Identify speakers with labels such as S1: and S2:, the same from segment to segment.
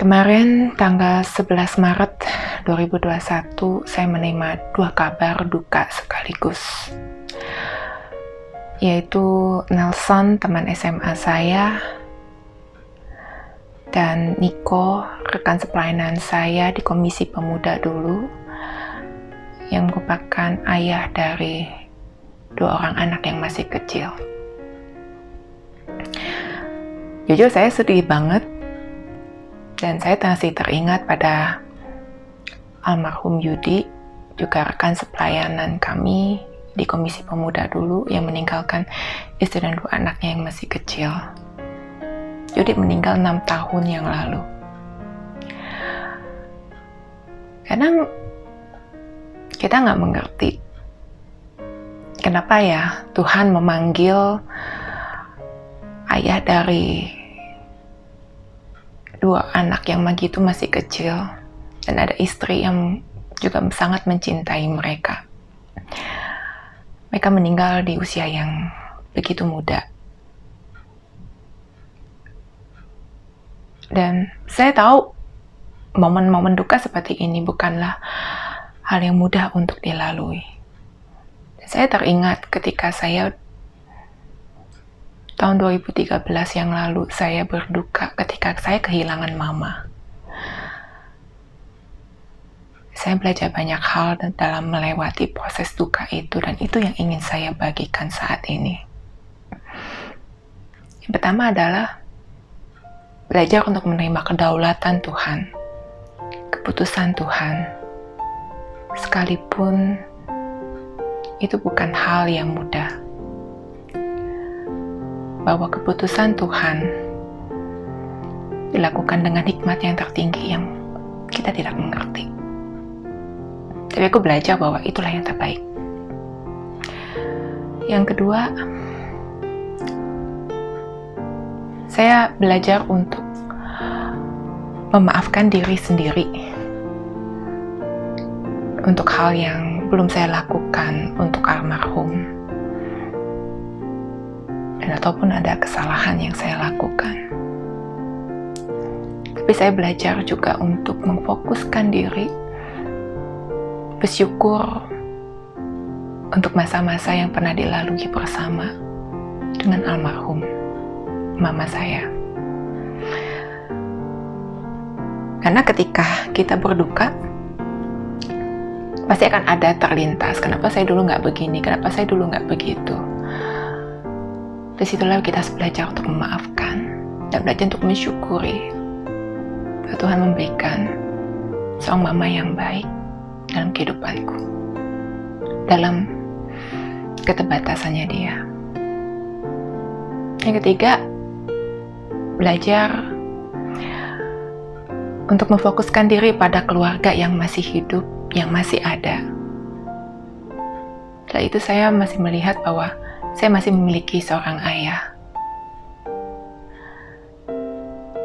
S1: Kemarin tanggal 11 Maret 2021 saya menerima 2 kabar duka sekaligus, yaitu Nelson, teman SMA saya, dan Nico, rekan sepelayanan saya di Komisi Pemuda dulu, yang merupakan ayah dari 2 orang anak yang masih kecil. Jujur saya sedih banget, dan saya masih teringat pada almarhum Yudi, juga rekan sepelayanan kami di Komisi Pemuda dulu, yang meninggalkan istri dan 2 anaknya yang masih kecil. Yudi meninggal 6 tahun yang lalu. Kadang kita nggak mengerti kenapa ya Tuhan memanggil ayah dari 2 anak yang begitu masih kecil, dan ada istri yang juga sangat mencintai mereka. Mereka meninggal di usia yang begitu muda. Dan saya tahu momen-momen duka seperti ini bukanlah hal yang mudah untuk dilalui. Dan saya teringat ketika saya tahun 2013 yang lalu saya berduka ketika saya kehilangan mama. Saya belajar banyak hal dalam melewati proses duka itu, dan itu yang ingin saya bagikan saat ini. Yang pertama adalah belajar untuk menerima kedaulatan Tuhan, keputusan Tuhan, sekalipun itu bukan hal yang mudah. Bahwa keputusan Tuhan dilakukan dengan hikmat yang tertinggi yang kita tidak mengerti. Tapi aku belajar bahwa itulah yang terbaik. Yang kedua, saya belajar untuk memaafkan diri sendiri untuk hal yang belum saya lakukan untuk almarhum, dan ataupun ada kesalahan yang saya lakukan. Tapi saya belajar juga untuk memfokuskan diri, bersyukur untuk masa-masa yang pernah dilalui bersama dengan almarhum mama saya. Karena ketika kita berduka, pasti akan ada terlintas, kenapa saya dulu nggak begini, kenapa saya dulu nggak begitu. Disitulah kita harus belajar untuk memaafkan dan belajar untuk mensyukuri bahwa Tuhan memberikan seorang mama yang baik dalam kehidupanku, dalam keterbatasannya dia. Yang ketiga, belajar untuk memfokuskan diri pada keluarga yang masih hidup, yang masih ada. Setelah itu saya masih melihat bahwa saya masih memiliki seorang ayah.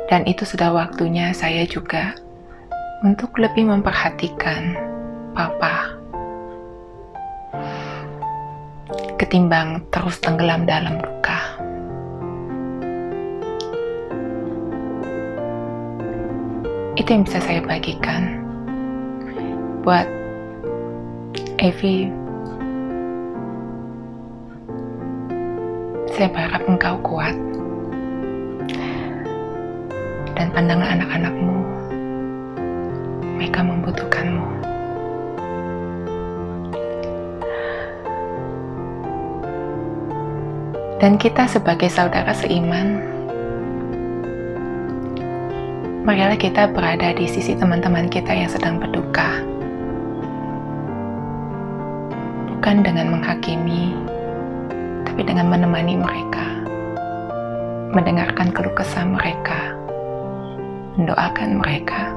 S1: Dan itu sudah waktunya saya juga untuk lebih memperhatikan papa, ketimbang terus tenggelam dalam duka. Itu yang bisa saya bagikan buat Evi. Saya berharap engkau kuat, dan pandangan anak-anakmu, mereka membutuhkanmu. Dan kita sebagai saudara seiman, marilah kita berada di sisi teman-teman kita yang sedang berduka, bukan dengan menghakimi, tapi dengan menemani mereka, mendengarkan keluh kesah mereka, mendoakan mereka,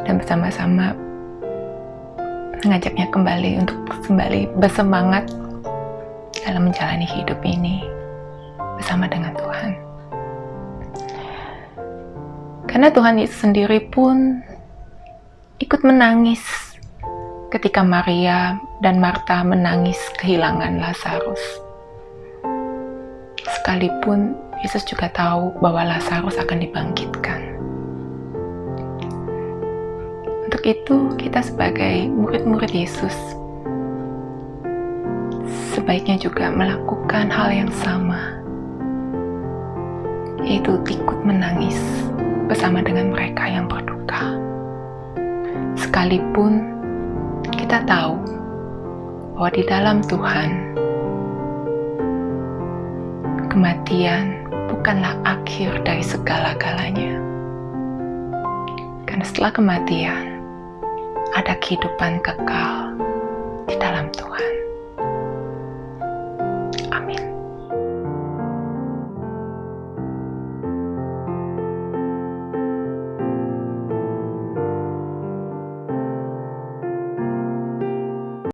S1: dan bersama-sama mengajaknya kembali untuk kembali bersemangat dalam menjalani hidup ini bersama dengan Tuhan. Karena Tuhan itu sendiri pun ikut menangis ketika Maria dan Marta menangis kehilangan Lazarus. Sekalipun Yesus juga tahu bahwa Lazarus akan dibangkitkan. untuk itu, kita sebagai murid-murid Yesus sebaiknya juga melakukan hal yang sama, yaitu ikut menangis bersama dengan mereka yang berduka. Sekalipun kita tahu bahwa di dalam Tuhan, kematian bukanlah akhir dari segala-galanya. Karena setelah kematian, ada kehidupan kekal di dalam Tuhan. Amin.